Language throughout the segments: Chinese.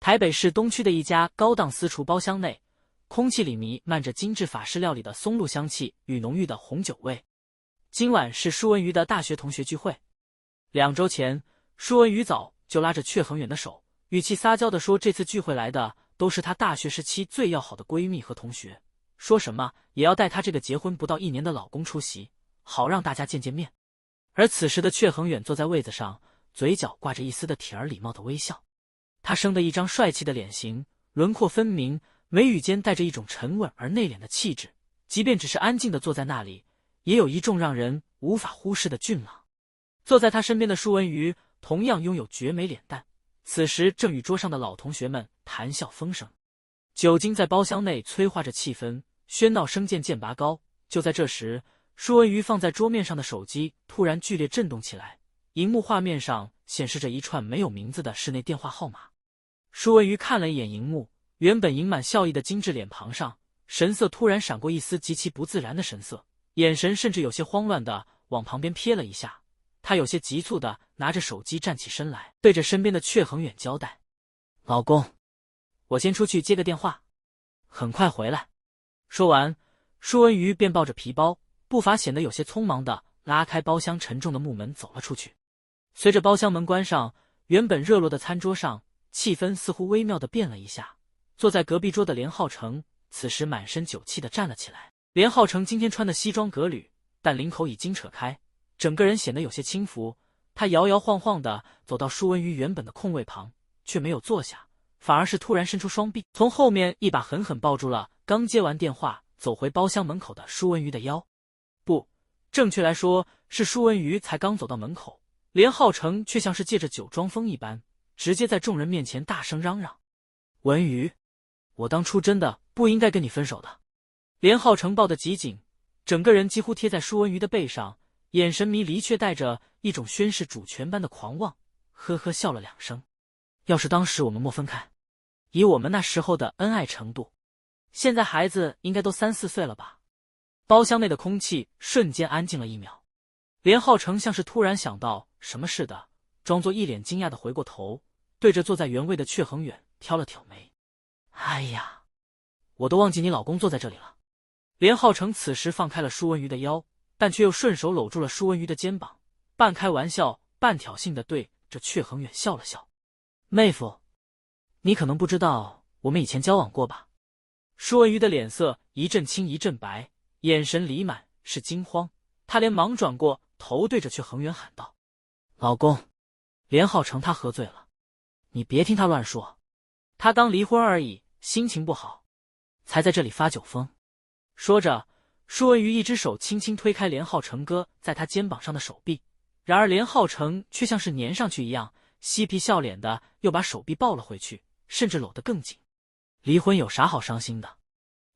台北市东区的一家高档私厨包厢内，空气里弥漫着精致法式料理的松露香气与浓郁的红酒味。今晚是舒文瑜的大学同学聚会。2周前，舒文瑜早就拉着阙恒远的手，语气撒娇地说这次聚会来的都是她大学时期最要好的闺蜜和同学，说什么也要带她这个结婚不到1年的老公出席，好让大家见见面。而此时的阙恒远坐在位子上，嘴角挂着一丝的铁儿礼貌的微笑。他生的一张帅气的脸型，轮廓分明，眉宇间带着一种沉稳而内敛的气质，即便只是安静地坐在那里，也有一种让人无法忽视的俊朗。坐在他身边的舒文瑜同样拥有绝美脸蛋，此时正与桌上的老同学们谈笑风生。酒精在包厢内催化着气氛，喧闹声渐拔高。就在这时，舒文瑜放在桌面上的手机突然剧烈震动起来，荧幕画面上显示着一串没有名字的室内电话号码。舒文瑜看了一眼荧幕，原本盈满笑意的精致脸庞上，神色突然闪过一丝极其不自然的神色，眼神甚至有些慌乱地往旁边瞥了一下。他有些急促地拿着手机站起身来，对着身边的阙恒远交代：“老公，我先出去接个电话，很快回来。”说完，舒文瑜便抱着皮包，步伐显得有些匆忙地拉开包厢沉重的木门走了出去。随着包厢门关上，原本热络的餐桌上气氛似乎微妙地变了一下。坐在隔壁桌的连浩成此时满身酒气地站了起来。连浩成今天穿的西装革履，但领口已经扯开，整个人显得有些轻浮。他摇摇晃晃地走到舒文瑜原本的空位旁，却没有坐下，反而是突然伸出双臂，从后面一把狠狠抱住了刚接完电话走回包厢门口的舒文瑜的腰。不，正确来说是舒文瑜才刚走到门口，连浩成却像是借着酒装疯一般，直接在众人面前大声嚷嚷：“文瑜，我当初真的不应该跟你分手的。”连浩成抱得极紧，整个人几乎贴在舒文瑜的背上，眼神迷离却带着一种宣示主权般的狂妄，呵呵笑了2声。要是当时我们莫分开，以我们那时候的恩爱程度，现在孩子应该都3、4岁了吧？包厢内的空气瞬间安静了1秒。连浩成像是突然想到什么似的，装作一脸惊讶的回过头，对着坐在原位的阙恒远挑了挑眉：“哎呀，我都忘记你老公坐在这里了。”连浩成此时放开了舒文瑜的腰，但却又顺手搂住了舒文瑜的肩膀，半开玩笑半挑衅地对着阙恒远笑了笑：“妹夫，你可能不知道我们以前交往过吧？”舒文瑜的脸色一阵青一阵白，眼神里满是惊慌，他连忙转过头对着阙恒远喊道：“老公，连浩成他喝醉了，你别听他乱说，他刚离婚而已，心情不好，才在这里发酒疯。”说着，舒文瑜一只手轻轻推开连浩成哥在他肩膀上的手臂，然而连浩成却像是粘上去一样，嬉皮笑脸的又把手臂抱了回去，甚至搂得更紧。离婚有啥好伤心的？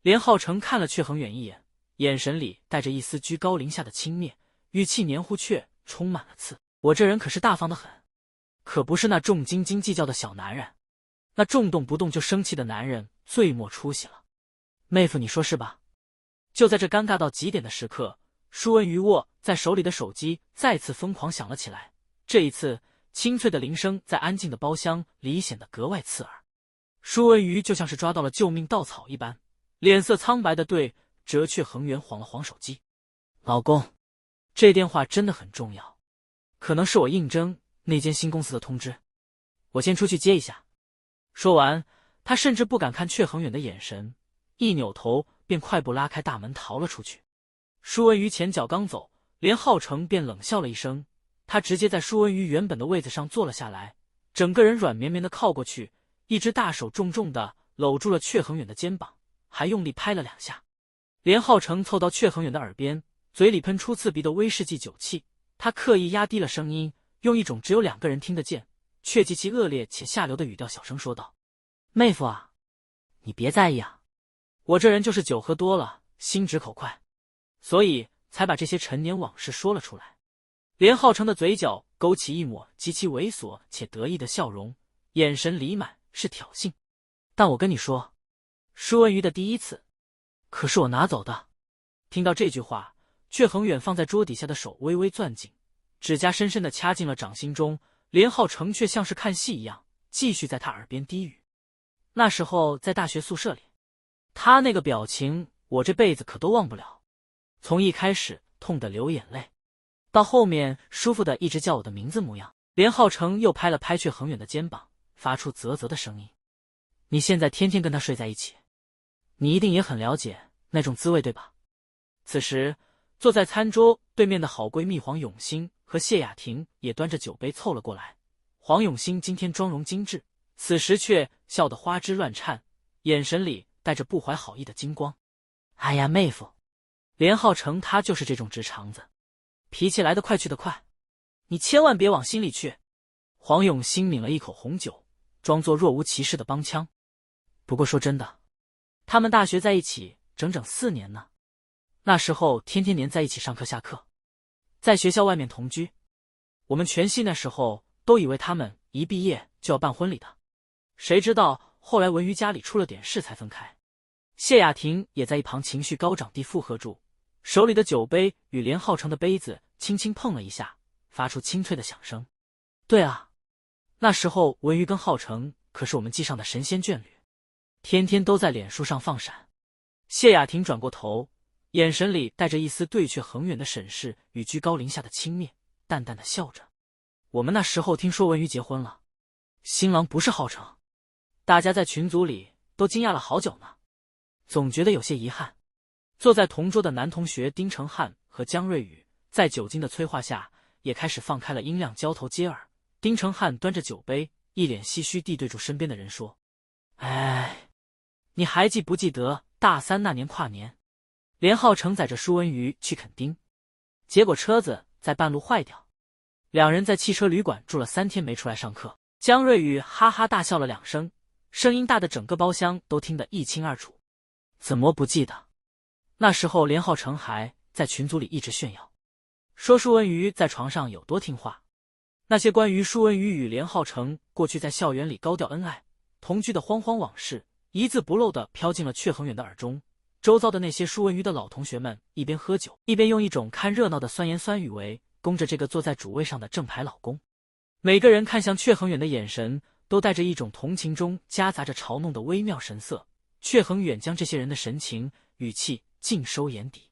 连浩成看了阙恒远一眼，眼神里带着一丝居高临下的轻蔑，语气黏糊却充满了刺：“我这人可是大方得很，可不是那重斤斤计较的小男人，那重动不动就生气的男人最没出息了。妹夫，你说是吧？”就在这尴尬到极点的时刻，舒文瑜握在手里的手机再次疯狂响了起来。这一次，清脆的铃声在安静的包厢里显得格外刺耳。舒文瑜就像是抓到了救命稻草一般，脸色苍白地对着阙恒远晃了晃手机：“老公，这电话真的很重要，可能是我应征那间新公司的通知，我先出去接一下。”说完，他甚至不敢看阙恒远的眼神，一扭头便快步拉开大门逃了出去。舒文瑜前脚刚走，连浩成便冷笑了一声，他直接在舒文瑜原本的位子上坐了下来，整个人软绵绵的靠过去，一只大手重重的搂住了阙恒远的肩膀，还用力拍了2下。连浩成凑到阙恒远的耳边，嘴里喷出刺鼻的威士忌酒气，他刻意压低了声音，用一种只有2个人听得见却极其恶劣且下流的语调小声说道：“妹夫啊，你别在意啊，我这人就是酒喝多了，心直口快，所以才把这些陈年往事说了出来。”连浩成的嘴角勾起一抹极其猥琐且得意的笑容，眼神里满是挑衅：“但我跟你说，舒文瑜的第一次可是我拿走的。”听到这句话，阙恒远放在桌底下的手微微攥紧，指甲深深地掐进了掌心中。连浩成却像是看戏一样，继续在他耳边低语：“那时候在大学宿舍里，他那个表情，我这辈子可都忘不了。从一开始痛得流眼泪，到后面舒服的一直叫我的名字模样。连浩成又拍了拍阙恒远的肩膀，发出啧啧的声音：“你现在天天跟他睡在一起，你一定也很了解那种滋味，对吧？”此时，坐在餐桌对面的好闺蜜黄永欣和谢雅婷也端着酒杯凑了过来。黄永欣今天妆容精致，此时却笑得花枝乱颤，眼神里带着不怀好意的金光。哎呀，妹夫，连浩成他就是这种直肠子，脾气来得快去得快，你千万别往心里去。黄永欣抿了一口红酒，装作若无其事的帮腔。不过说真的，他们大学在一起整整4年呢，那时候天天黏在一起上课下课，在学校外面同居。我们全系那时候都以为他们一毕业就要办婚礼的，谁知道后来文瑜家里出了点事才分开。谢雅婷也在一旁情绪高涨地附和住，手里的酒杯与连浩成的杯子轻轻碰了一下，发出清脆的响声。对啊，那时候文瑜跟浩成可是我们系上的神仙眷侣，天天都在脸书上放闪。谢雅婷转过头，眼神里带着一丝对阙恒远的审视与居高临下的轻蔑，淡淡的笑着。我们那时候听说文瑜结婚了，新郎不是浩成，大家在群组里都惊讶了好久呢，总觉得有些遗憾。坐在同桌的男同学丁承汉和江瑞宇在酒精的催化下也开始放开了音量，交头接耳。丁承汉端着酒杯，一脸唏嘘地对住身边的人说：“哎，你还记不记得大3那年跨年，连浩成载着舒文瑜去垦丁，结果车子在半路坏掉，两人在汽车旅馆住了3天没出来上课。”江瑞宇哈哈大笑了2声，声音大的整个包厢都听得一清二楚。怎么不记得？那时候连浩成还在群组里一直炫耀，说舒文瑜在床上有多听话。那些关于舒文瑜与连浩成过去在校园里高调恩爱、同居的荒荒往事，一字不漏地飘进了阙恒远的耳中。周遭的那些舒文瑜的老同学们一边喝酒，一边用一种看热闹的酸言酸语围攻着这个坐在主位上的正牌老公。每个人看向阙恒远的眼神都带着一种同情中夹杂着嘲弄的微妙神色。阙恒远将这些人的神情、语气尽收眼底，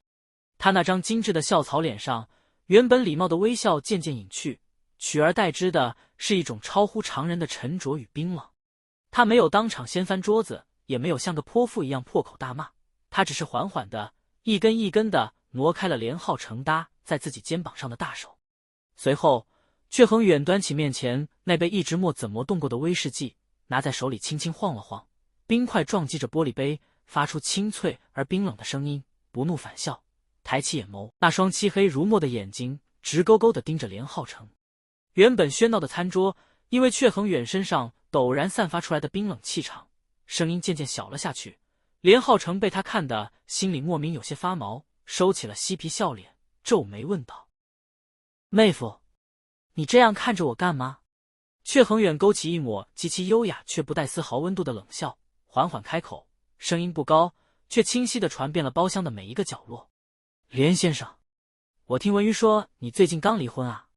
他那张精致的校草脸上，原本礼貌的微笑渐渐隐去，取而代之的是一种超乎常人的沉着与冰冷。他没有当场掀翻桌子，也没有像个泼妇一样破口大骂，他只是缓缓的一根一根的挪开了连浩成搭在自己肩膀上的大手。随后阙恒远端起面前那杯一直没怎么动过的威士忌，拿在手里轻轻晃了晃，冰块撞击着玻璃杯，发出清脆而冰冷的声音，不怒反笑，抬起眼眸，那双漆黑如墨的眼睛直勾勾地盯着连浩成。原本喧闹的餐桌，因为阙恒远身上陡然散发出来的冰冷气场，声音渐渐小了下去。连浩成被他看得心里莫名有些发毛，收起了嬉皮笑脸，皱眉问道：“妹夫，你这样看着我干嘛？”阙恒远勾起一抹极其优雅却不带丝毫温度的冷笑，缓缓开口，声音不高，却清晰地传遍了包厢的每一个角落：“连先生，我听文瑜说你最近刚离婚啊。”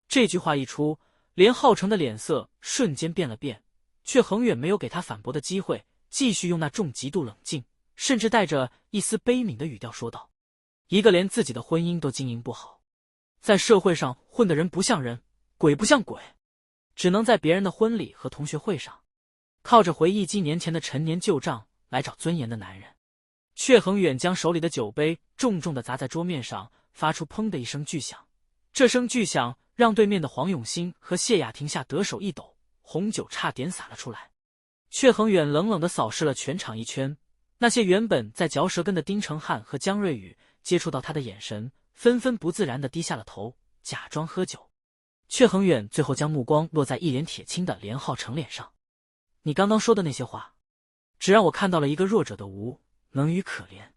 这句话一出，连浩成的脸色瞬间变了变，却恒远没有给他反驳的机会，继续用那种极度冷静，甚至带着一丝悲悯的语调说道：“一个连自己的婚姻都经营不好，在社会上混的人不像人，鬼不像鬼，只能在别人的婚礼和同学会上，靠着回忆几年前的陈年旧账来找尊严的男人。”阙恒远将手里的酒杯重重地砸在桌面上，发出砰的一声巨响。这声巨响让对面的黄永欣和谢雅婷吓得手一抖，红酒差点洒了出来。阙恒远冷冷地扫视了全场一圈，那些原本在嚼舌根的丁承汉和江瑞宇接触到他的眼神，纷纷不自然地低下了头，假装喝酒。阙恒远最后将目光落在一脸铁青的连浩成脸上：“你刚刚说的那些话，只让我看到了一个弱者的无能与可怜。”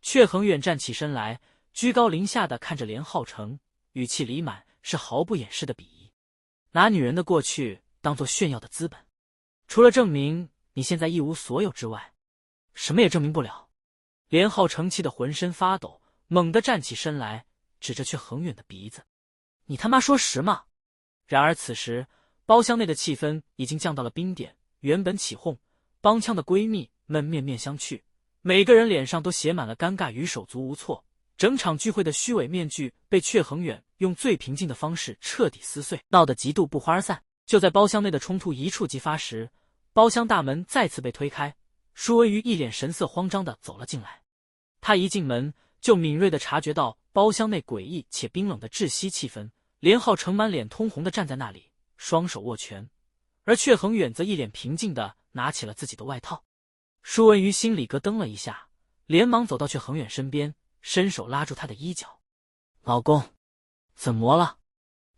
阙恒远站起身来，居高临下地看着连浩成，语气里满是毫不掩饰的鄙夷：“拿女人的过去当作炫耀的资本，除了证明你现在一无所有之外，什么也证明不了。”连浩成气得浑身发抖，猛地站起身来，指着阙恒远的鼻子：“你他妈说实吗？”然而此时包厢内的气氛已经降到了冰点，原本起哄帮腔的闺蜜们面面相觑，每个人脸上都写满了尴尬与手足无措。整场聚会的虚伪面具被阙恒远用最平静的方式彻底撕碎，闹得极度不欢而散。就在包厢内的冲突一触即发时，包厢大门再次被推开，舒文瑜一脸神色慌张地走了进来。他一进门就敏锐地察觉到包厢内诡异且冰冷的窒息气氛。连浩成满脸通红地站在那里，双手握拳，而阙恒远则一脸平静地拿起了自己的外套。舒文瑜心里咯噔了一下，连忙走到阙恒远身边，伸手拉住他的衣角。老公，怎么了？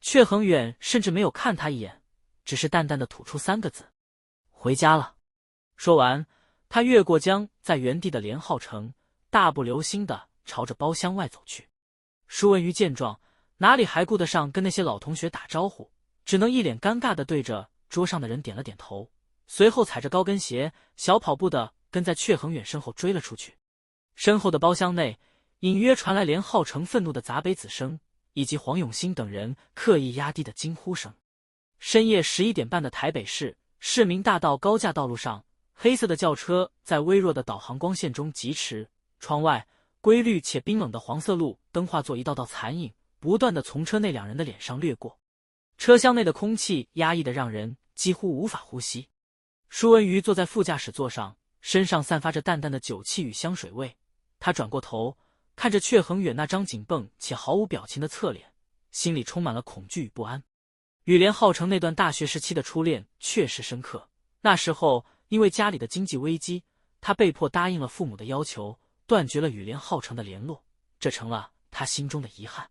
阙恒远甚至没有看他一眼，只是淡淡的吐出3个字：回家了。说完，他越过将在原地的连浩成，大步流星地朝着包厢外走去。舒文瑜见状，哪里还顾得上跟那些老同学打招呼，只能一脸尴尬地对着桌上的人点了点头，随后踩着高跟鞋小跑步地跟在阙恒远身后追了出去。身后的包厢内隐约传来连浩成愤怒的砸杯子声，以及黄永兴等人刻意压低的惊呼声。深夜11点半的台北市市民大道高架道路上，黑色的轿车在微弱的导航光线中疾驰，窗外规律且冰冷的黄色路灯化作一道道残影，不断地从车内2人的脸上掠过。车厢内的空气压抑得让人几乎无法呼吸。舒文瑜坐在副驾驶座上，身上散发着淡淡的酒气与香水味。他转过头，看着阙恒远那张紧绷且毫无表情的侧脸，心里充满了恐惧与不安。与连浩成那段大学时期的初恋确实深刻，那时候因为家里的经济危机，他被迫答应了父母的要求，断绝了与连浩成的联络，这成了他心中的遗憾。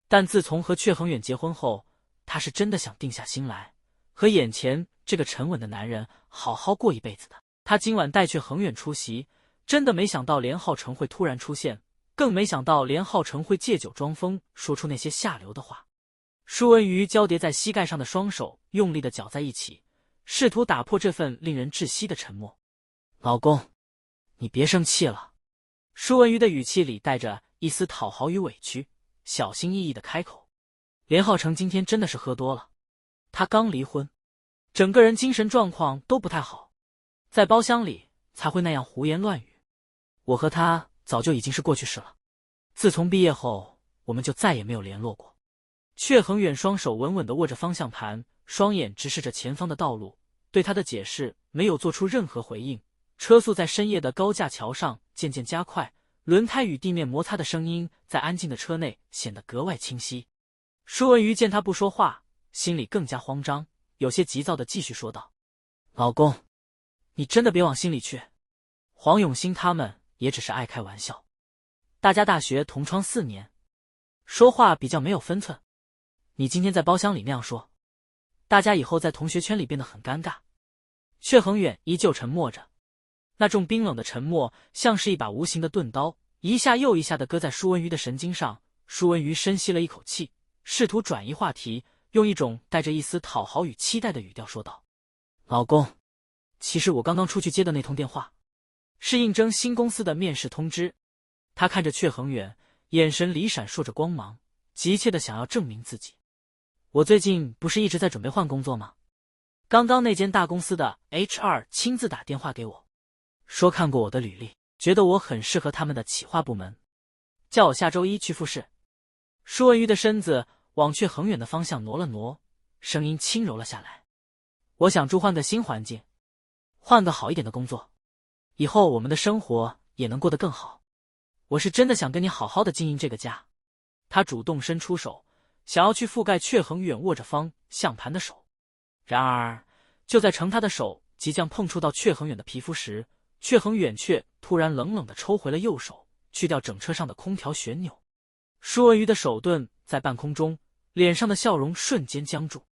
但自从和阙恒远结婚后，他是真的想定下心来，和眼前这个沉稳的男人好好过一辈子的。他今晚带阙恒远出席，真的没想到连浩成会突然出现，更没想到连浩成会借酒装疯，说出那些下流的话。舒文瑜交叠在膝盖上的双手用力地搅在一起，试图打破这份令人窒息的沉默。老公，你别生气了。舒文瑜的语气里带着一丝讨好与委屈，小心翼翼地开口。连浩成今天真的是喝多了，他刚离婚，整个人精神状况都不太好，在包厢里才会那样胡言乱语。我和他早就已经是过去式了，自从毕业后我们就再也没有联络过。阙恒远双手稳稳地握着方向盘，双眼直视着前方的道路，对他的解释没有做出任何回应。车速在深夜的高架桥上渐渐加快，轮胎与地面摩擦的声音在安静的车内显得格外清晰。舒文瑜见他不说话，心里更加慌张，有些急躁地继续说道：老公，你真的别往心里去，黄永兴他们也只是爱开玩笑，大家大学同窗4年，说话比较没有分寸。你今天在包厢里那样说，大家以后在同学圈里变得很尴尬。阙恒远依旧沉默着，那种冰冷的沉默像是一把无形的钝刀，一下又一下地割在舒文瑜的神经上。舒文瑜深吸了一口气，试图转移话题，用一种带着一丝讨好与期待的语调说道：老公，其实我刚刚出去接的那通电话是应征新公司的面试通知。他看着阙恒远，眼神里闪烁着光芒，急切地想要证明自己。我最近不是一直在准备换工作吗？刚刚那间大公司的 HR 亲自打电话给我，说看过我的履历，觉得我很适合他们的企划部门，叫我下周1去复试。舒文瑜的身子往阙恒远的方向挪了挪，声音轻柔了下来。我想换个新环境，换个好一点的工作，以后我们的生活也能过得更好。我是真的想跟你好好的经营这个家。他主动伸出手，想要去覆盖阙恒远握着方向盘的手，然而就在盛他的手即将碰触到阙恒远的皮肤时，阙恒远却突然冷冷地抽回了右手，去掉整车上的空调旋钮。舒文瑜的手顿在半空中，脸上的笑容瞬间僵住。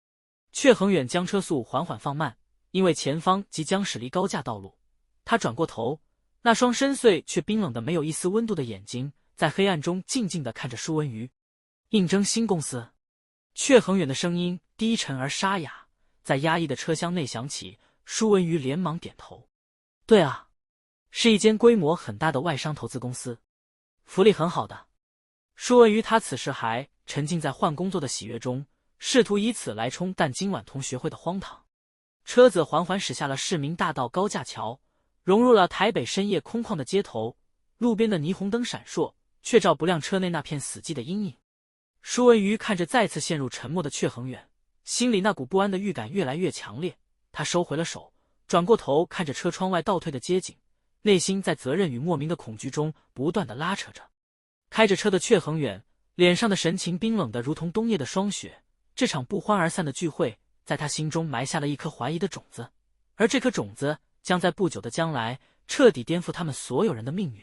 阙恒远将车速缓缓放慢，因为前方即将驶离高架道路。他转过头，那双深邃却冰冷的没有一丝温度的眼睛在黑暗中静静地看着舒文瑜。应征新公司。阙恒远的声音低沉而沙哑，在压抑的车厢内响起。舒文瑜连忙点头：对啊，是一间规模很大的外商投资公司，福利很好的。舒文瑜他此时还沉浸在换工作的喜悦中，试图以此来冲淡今晚同学会的荒唐。车子缓缓驶下了市民大道高架桥，融入了台北深夜空旷的街头。路边的霓虹灯闪烁，却照不亮车内那片死寂的阴影。舒文瑜看着再次陷入沉默的阙恒远，心里那股不安的预感越来越强烈。他收回了手，转过头看着车窗外倒退的街景，内心在责任与莫名的恐惧中不断的拉扯着。开着车的阙恒远脸上的神情冰冷的如同冬夜的霜雪。这场不欢而散的聚会在他心中埋下了一颗怀疑的种子，而这颗种子将在不久的将来彻底颠覆他们所有人的命运。